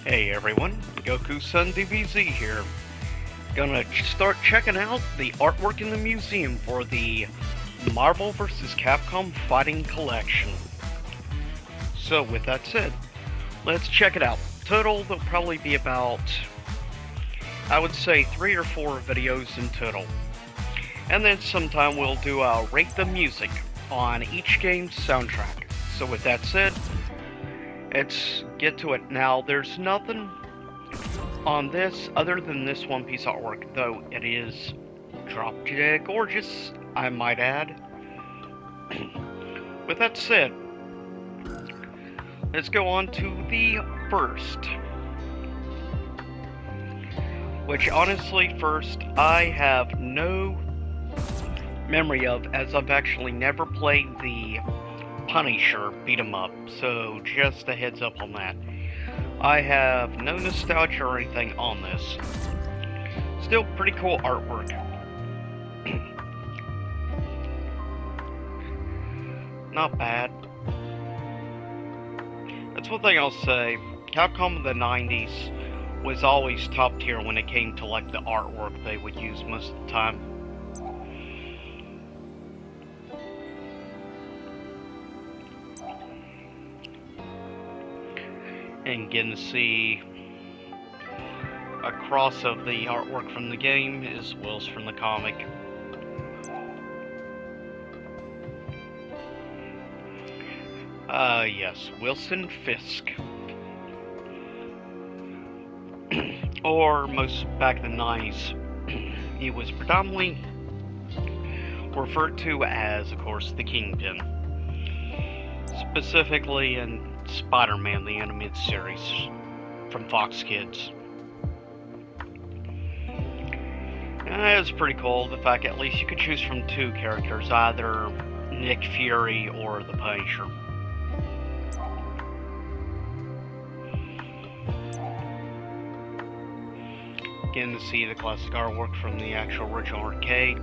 Hey everyone, Goku-san DBZ here. Gonna start checking out the artwork in the museum for the Marvel vs. Capcom Fighting Collection. So with that said, let's check it out. Total, there'll probably be about, I would say 3 or 4 videos in total. And then sometime we'll do a rate the music on each game's soundtrack. So with that said, let's get to it. Now, there's nothing on this other than this one piece of artwork, though it is drop dead gorgeous, I might add. With that said, let's go on to the first. Which, honestly, first, I have no memory of, as I've actually never played the Punisher beat 'em up, so just a heads up on that. I have no nostalgia or anything on this. Still pretty cool artwork. Not bad. That's one thing I'll say. Capcom of the 90s was always top tier when it came to like the artwork they would use most of the time. And getting to see a cross of the artwork from the game as well as from the comic. Yes, Wilson Fisk. Or most back in the 90s, he was predominantly referred to as, of course, the Kingpin. Specifically in Spider-Man, the animated series from Fox Kids. It was pretty cool, the fact at least you could choose from 2 characters, either Nick Fury or the Punisher. Getting to see the classic artwork from the actual original arcade.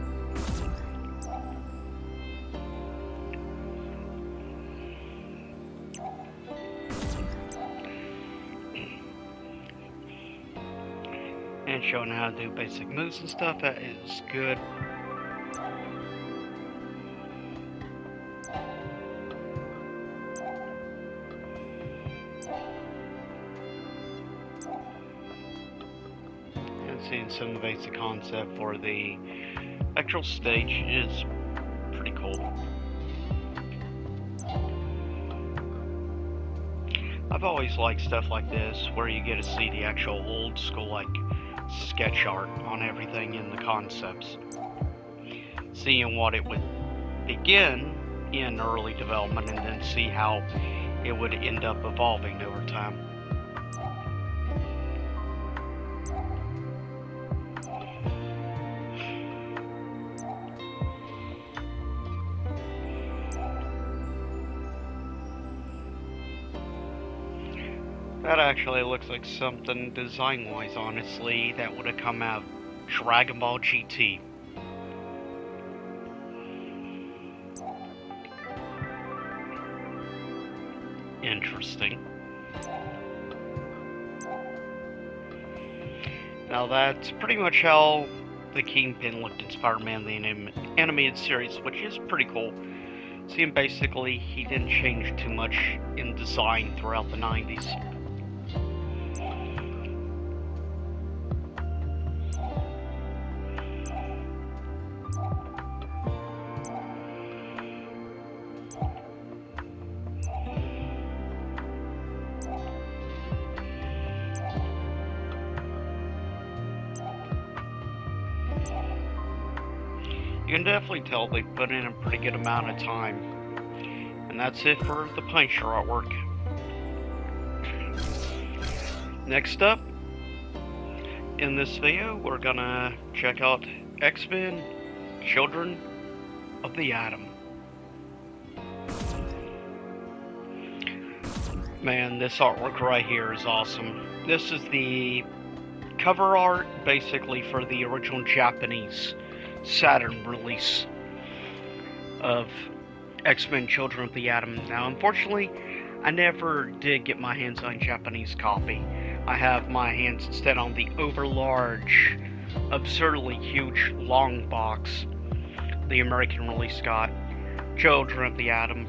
And showing how to do basic moves and stuff, that is good. And seeing some of the basic concept for the actual stage is pretty cool. I've always liked stuff like this, where you get to see the actual old school, like, sketch art on everything in the concepts. Seeing what it would begin in early development and then see how it would end up evolving over time. That actually looks like something design-wise, honestly, that would have come out of Dragon Ball GT. Interesting. Now that's pretty much how the Kingpin looked in Spider-Man the animated series, which is pretty cool. Seeing basically he didn't change too much in design throughout the 90s. You can definitely tell they put in a pretty good amount of time. And that's it for the Punisher artwork. Next up, in this video, we're gonna check out X-Men Children of the Atom. Man, this artwork right here is awesome. This is the cover art, basically, for the original Japanese Saturn release of X-Men Children of the Atom. Now, unfortunately, I never did get my hands on a Japanese copy, I have my hands instead on the overlarge, absurdly huge long box the American release got, Children of the Atom.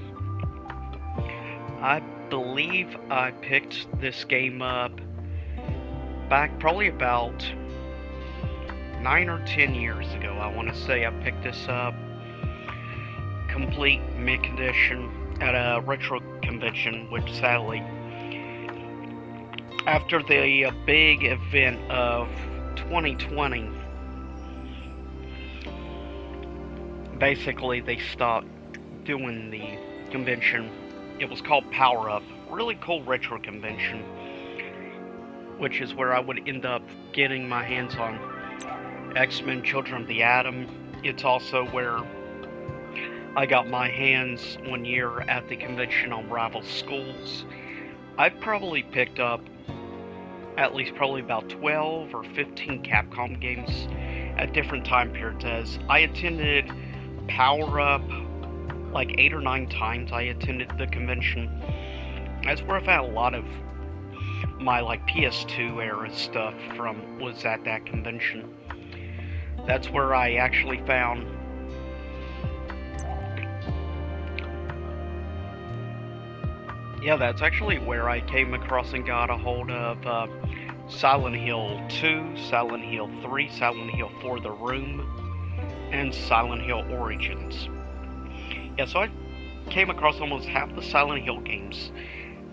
I believe I picked this game up back probably about 9 or 10 years ago. I want to say I picked this up complete mint condition at a retro convention, which sadly, after the big event of 2020, basically they stopped doing the convention. It was called Power Up, really cool retro convention, which is where I would end up getting my hands on X-Men Children of the Atom. It's also where I got my hands one year at the convention on rival schools. I've probably picked up at least probably about 12 or 15 Capcom games at different time periods, as I attended Power Up like 8 or 9 times. I attended the convention. That's where I've had a lot of my like PS2 era stuff was at that convention. That's where I actually found that's actually where I came across and got a hold of Silent Hill 2, Silent Hill 3, Silent Hill 4 The Room, and Silent Hill Origins. Yeah, so I came across almost half the Silent Hill games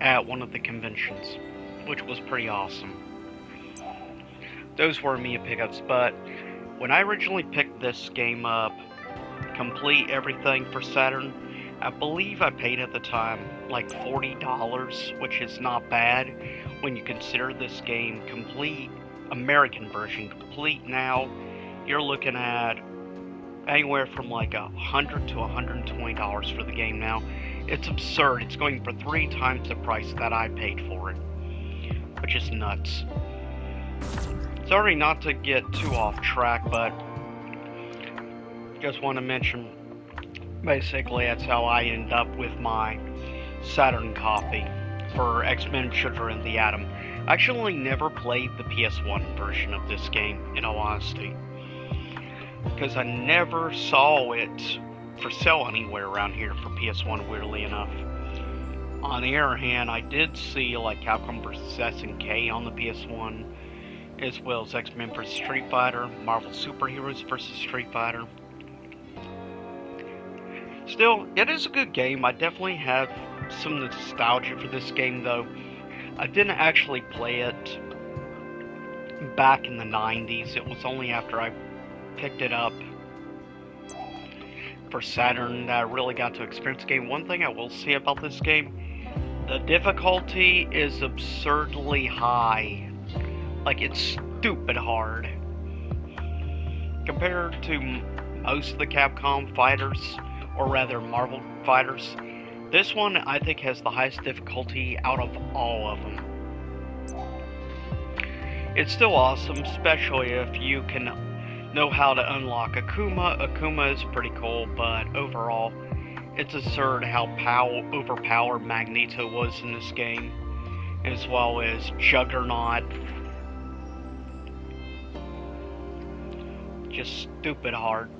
at one of the conventions, which was pretty awesome. Those were immediate pickups, but when I originally picked this game up, complete everything for Saturn, I believe I paid at the time like $40, which is not bad when you consider this game complete, American version complete now. You're looking at anywhere from like $100 to $120 for the game now. It's absurd. It's going for 3 times the price that I paid for it, which is nuts. Sorry not to get too off track, but just want to mention, basically that's how I end up with my Saturn copy for X-Men Children of the Atom. I actually never played the PS1 version of this game, in all honesty, because I never saw it for sale anywhere around here for PS1, weirdly enough. On the other hand, I did see like Capcom vs. SNK on the PS1, as well as X-Men vs. Street Fighter, Marvel Superheroes vs. Street Fighter. Still, it is a good game. I definitely have some nostalgia for this game, though. I didn't actually play it back in the 90s. It was only after I picked it up for Saturn that I really got to experience the game. One thing I will say about this game, the difficulty is absurdly high. Like, it's stupid hard. Compared to most of the Capcom fighters, or rather Marvel fighters, this one I think has the highest difficulty out of all of them. It's still awesome, especially if you can know how to unlock Akuma. Akuma is pretty cool, but overall, it's absurd how overpowered Magneto was in this game, as well as Juggernaut. Just stupid hard.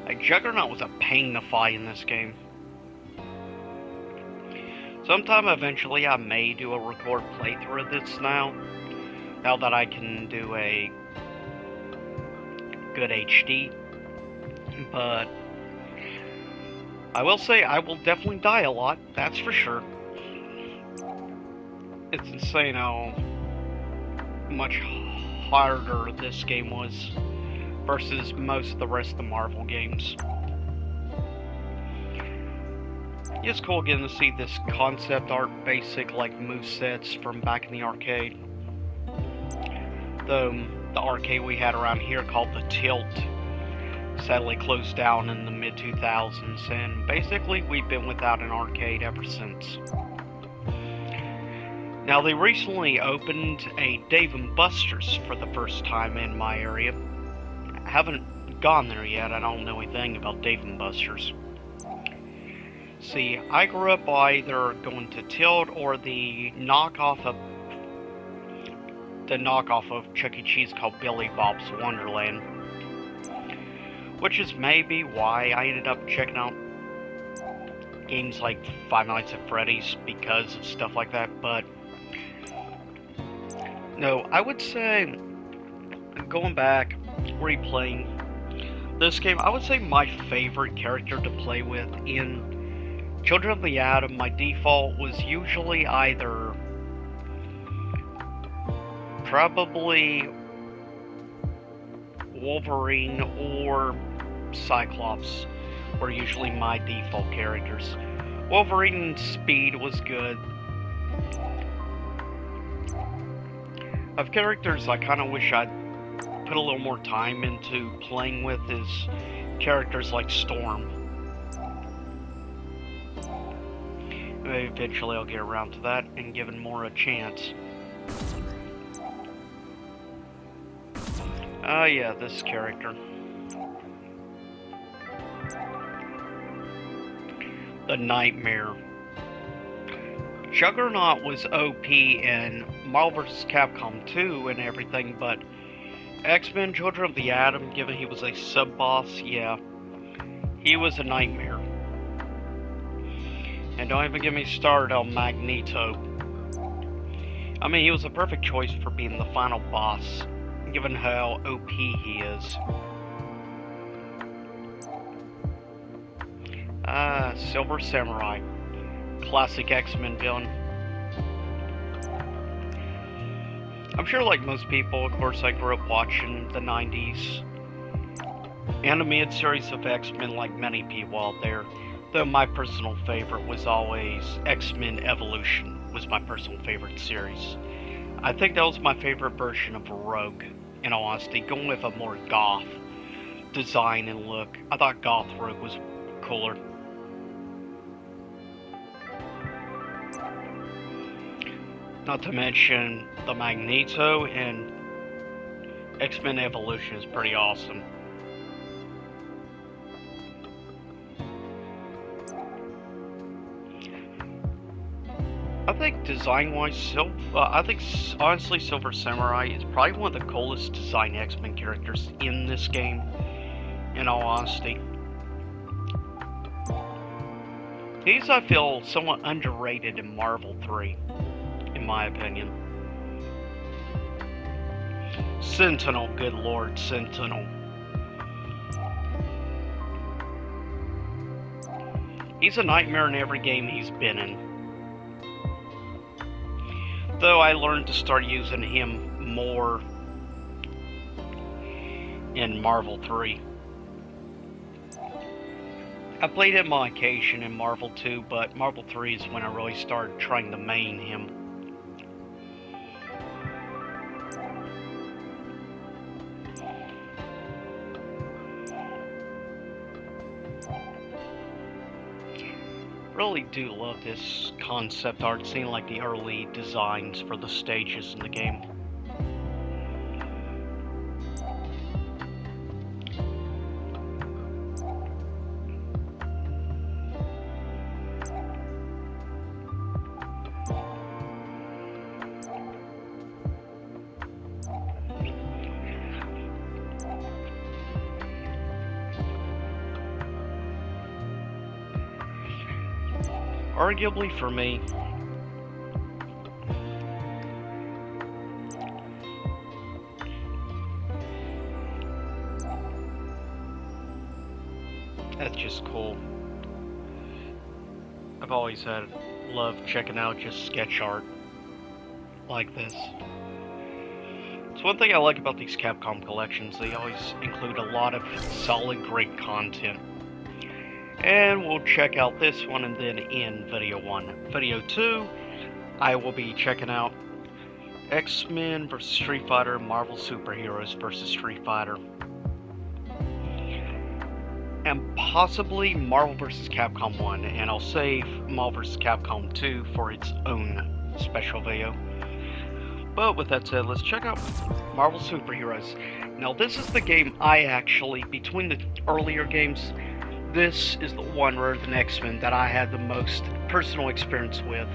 Like, Juggernaut was a pain to fight in this game. Sometime eventually I may do a record playthrough of this now that I can do a good HD. But I will say I will definitely die a lot, that's for sure. It's insane how much harder this game was versus most of the rest of the Marvel games. It's cool getting to see this concept art, basic like movesets from back in the arcade. The arcade we had around here called the Tilt sadly closed down in the mid-2000s, and basically we've been without an arcade ever since. Now, they recently opened a Dave & Buster's for the first time in my area. I haven't gone there yet. I don't know anything about Dave & Buster's. See, I grew up either going to Tilt or the knockoff of the knockoff of Chuck E. Cheese called Billy Bob's Wonderland. Which is maybe why I ended up checking out games like Five Nights at Freddy's, because of stuff like that. But no, I would say, going back, replaying this game, I would say my favorite character to play with in Children of the Atom, my default was usually either probably Wolverine or Cyclops were usually my default characters. Wolverine's speed was good. Of characters I kind of wish I'd put a little more time into playing with is characters like Storm. Eventually I'll get around to that and give more a chance. Yeah, this character. The Nightmare. Juggernaut was OP in Marvel vs. Capcom 2 and everything, but X-Men Children of the Atom, given he was a sub-boss, yeah, he was a nightmare. And don't even get me started on Magneto. I mean, he was a perfect choice for being the final boss, given how OP he is. Silver Samurai. Classic X-Men villain. I'm sure, like most people, of course, I grew up watching the 90s animated series of X-Men like many people out there. Though my personal favorite was always X-Men Evolution, was my personal favorite series. I think that was my favorite version of Rogue, in all honesty, going with a more goth design and look. I thought goth Rogue was cooler. Not to mention the Magneto in X-Men Evolution is pretty awesome. I think design-wise, I think honestly Silver Samurai is probably one of the coolest design X-Men characters in this game, in all honesty. He's, I feel, somewhat underrated in Marvel 3, in my opinion. Sentinel, good lord, Sentinel. He's a nightmare in every game he's been in. Though I learned to start using him more in Marvel 3. I played him on occasion in Marvel 2, but Marvel 3 is when I really started trying to main him. Really do love this concept art, seeing like the early designs for the stages in the game. Arguably for me, that's just cool. I've always loved checking out just sketch art like this. It's one thing I like about these Capcom collections, they always include a lot of solid, great content. And we'll check out this one and then end video 1. Video 2, I will be checking out X-Men vs. Street Fighter, Marvel Superheroes vs. Street Fighter. And possibly Marvel vs. Capcom 1, and I'll save Marvel vs. Capcom 2 for its own special video. But with that said, let's check out Marvel Superheroes. Now this is the game I actually, between the earlier games, this is the one rather than X-Men that I had the most personal experience with.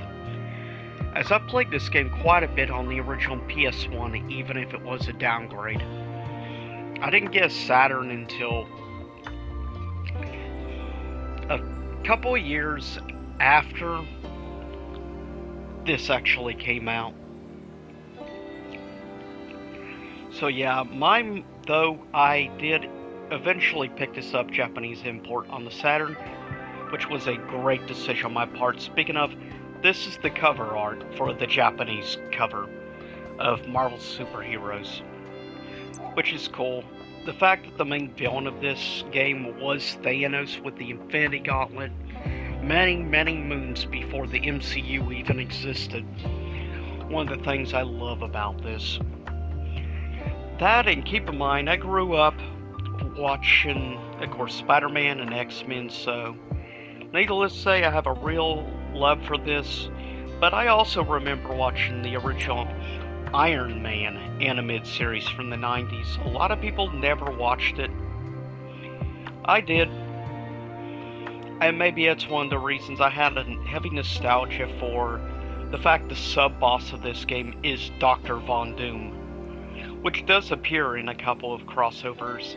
as I played this game quite a bit on the original PS1, even if it was a downgrade. I didn't get a Saturn until a couple of years after this actually came out. So yeah, though I did eventually pick this up Japanese import on the Saturn, which was a great decision on my part. Speaking of, this is the cover art for the Japanese cover of Marvel superheroes, which is cool. The fact that the main villain of this game was Thanos with the Infinity Gauntlet many, many moons before the MCU even existed. One of the things I love about this. That, and keep in mind, I grew up watching, of course, Spider-Man and X-Men, so needless to say, I have a real love for this, but I also remember watching the original Iron Man animated series from the 90s. A lot of people never watched it. I did, and maybe it's one of the reasons I had a heavy nostalgia for the fact the sub-boss of this game is Dr. Von Doom, which does appear in a couple of crossovers,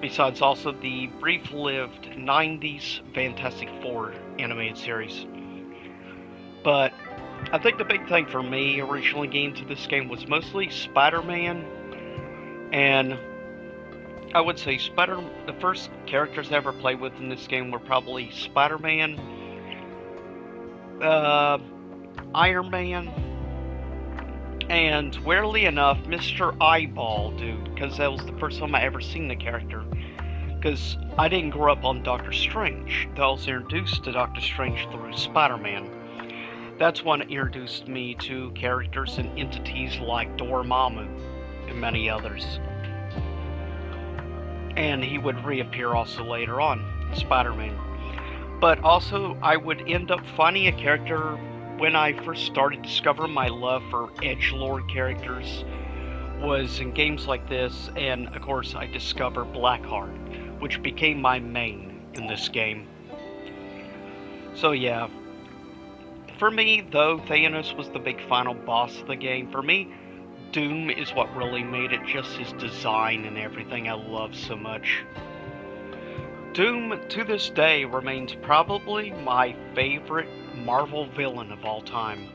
besides also the brief-lived 90s Fantastic Four animated series. But I think the big thing for me originally getting to this game was mostly Spider-Man, and I would say the first characters I ever played with in this game were probably Spider-Man, Iron Man, and weirdly enough, Mr. Eyeball Dude, because that was the first time I ever seen the character. Because I didn't grow up on Doctor Strange. I was introduced to Doctor Strange through Spider-Man. That's what introduced me to characters and entities like Dormammu and many others. And he would reappear also later on, Spider-Man. But also, I would end up finding a character when I first started discovering my love for edgelord characters was in games like this, and of course I discovered Blackheart, which became my main in this game. So yeah, for me though, Thanos was the big final boss of the game. For me, Doom is what really made it, just his design and everything I love so much. Doom, to this day, remains probably my favorite Marvel villain of all time.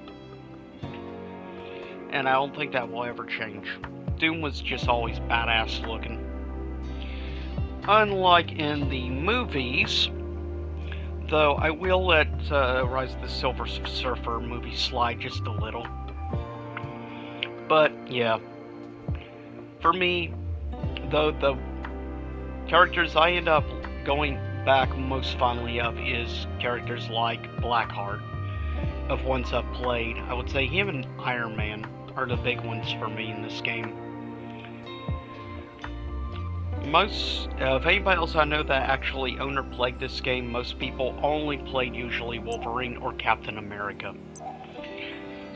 And I don't think that will ever change. Doom was just always badass looking. Unlike in the movies, though I will let Rise of the Silver Surfer movie slide just a little. But, yeah. For me, though, the characters I end up going back most fondly of is characters like Blackheart, of ones I've played. I would say him and Iron Man are the big ones for me in this game. If anybody else I know that actually owned or played this game, most people only played usually Wolverine or Captain America.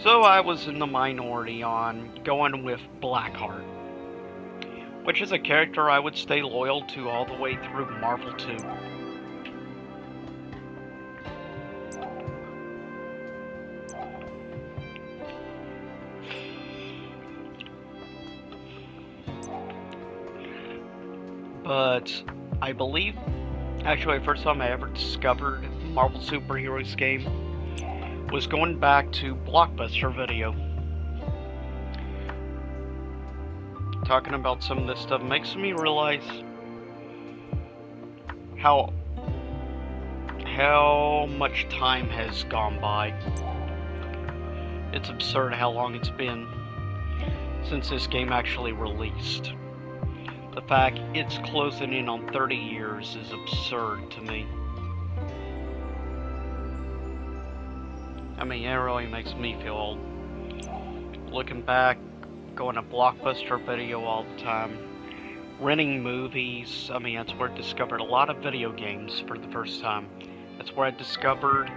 So I was in the minority on going with Blackheart, which is a character I would stay loyal to all the way through Marvel 2. But I believe, actually the first time I ever discovered Marvel Superheroes game was going back to Blockbuster Video. Talking about some of this stuff makes me realize how much time has gone by. It's absurd how long it's been since this game actually released. The fact it's closing in on 30 years is absurd to me. I mean, it really makes me feel old. Looking back, going to Blockbuster Video all the time, renting movies. I mean, that's where I discovered a lot of video games for the first time. That's where I discovered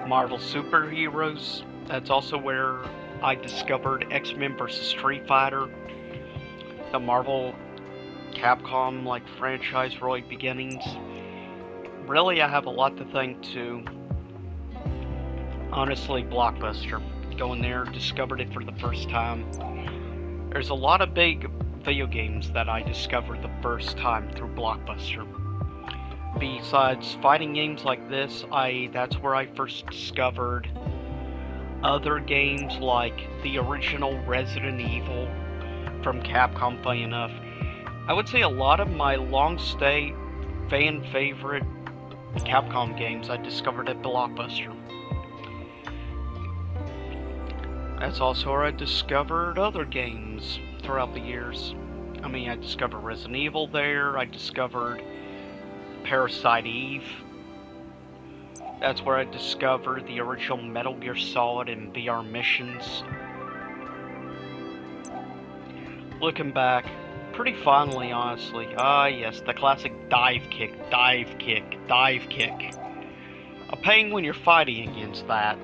Marvel Superheroes. That's also where I discovered X-Men vs. Street Fighter, the Marvel Capcom like franchise really beginnings. Really, I have a lot to thank to, honestly, Blockbuster. Going there, discovered it for the first time. There's a lot of big video games that I discovered the first time through Blockbuster. Besides fighting games like this, that's where I first discovered other games like the original Resident Evil from Capcom, funny enough. I would say a lot of my long-stay fan favorite Capcom games I discovered at Blockbuster. That's also where I discovered other games throughout the years. I mean, I discovered Resident Evil there, I discovered Parasite Eve. That's where I discovered the original Metal Gear Solid and VR missions. Looking back, pretty fondly, honestly. Ah, yes, the classic dive kick, dive kick, dive kick. A pain when you're fighting against that.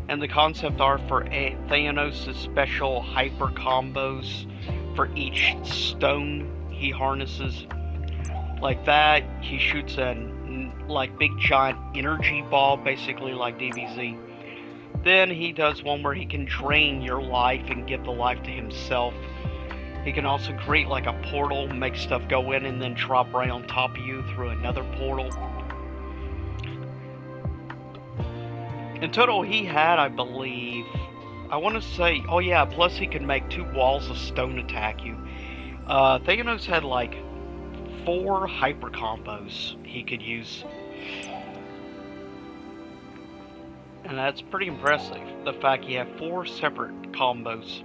And the concept art for Thanos' special hyper combos for each stone he harnesses. Like that, he shoots a big giant energy ball, basically like DBZ. Then he does one where he can drain your life and give the life to himself. He can also create like a portal, make stuff go in and then drop right on top of you through another portal. In total, he had, I believe, I want to say, oh yeah, plus he could make 2 walls of stone attack you. Thanos had like 4 hyper combos he could use. And that's pretty impressive, the fact he had 4 separate combos.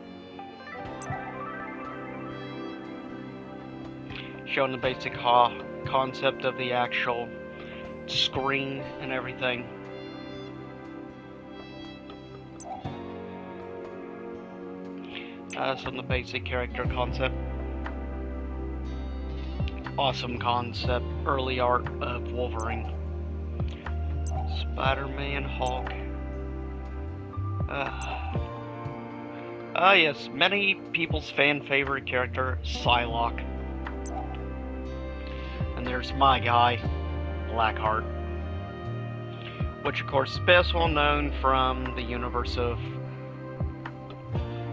Showing the basic concept of the actual screen and everything. Some of the basic character concept. Awesome concept, early art of Wolverine. Spider-Man, Hulk. Yes, many people's fan favorite character, Psylocke. And there's my guy, Blackheart. Which of course is best well known from the universe of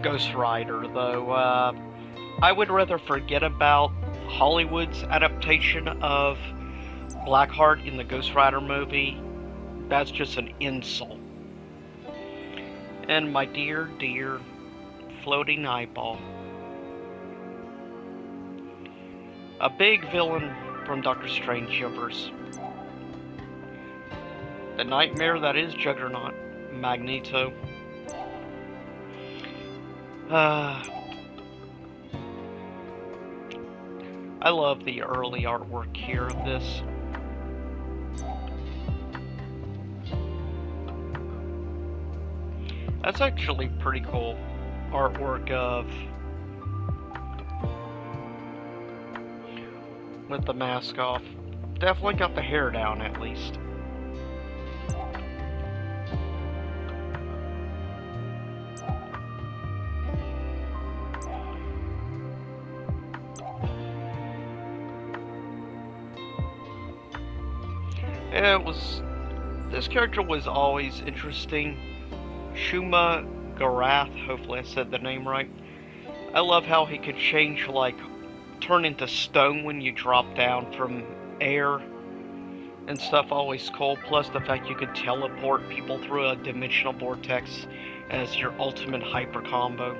Ghost Rider, though I would rather forget about Hollywood's adaptation of Blackheart in the Ghost Rider movie. That's just an insult. And my dear, dear floating eyeball. A big villain from Doctor Strange universe. The nightmare that is Juggernaut, Magneto. I love the early artwork here of this. That's actually pretty cool artwork of with the mask off. Definitely got the hair down at least. This character was always interesting. Shuma Garath, hopefully I said the name right. I love how he could change, like, turn into stone when you drop down from air and stuff, always cool. Plus the fact you could teleport people through a dimensional vortex as your ultimate hyper combo.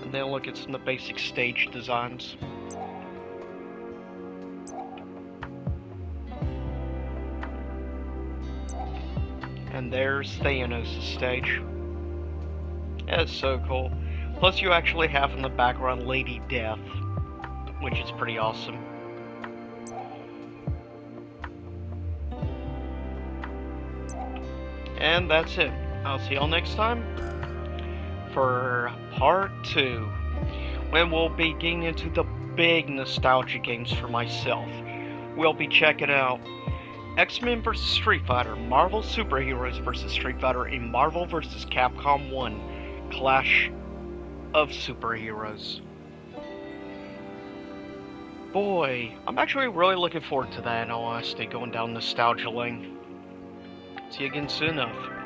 And then look at some of the basic stage designs. And there's Thanos' stage. That's so cool. Plus you actually have in the background Lady Death, which is pretty awesome. And that's it. I'll see y'all next time for part 2, when we'll be getting into the big nostalgia games for myself. We'll be checking out X-Men vs. Street Fighter, Marvel Superheroes vs. Street Fighter, and Marvel vs. Capcom 1, Clash of Superheroes. boy, I'm actually really looking forward to that, in all honesty, going down nostalgia lane. See you again soon enough.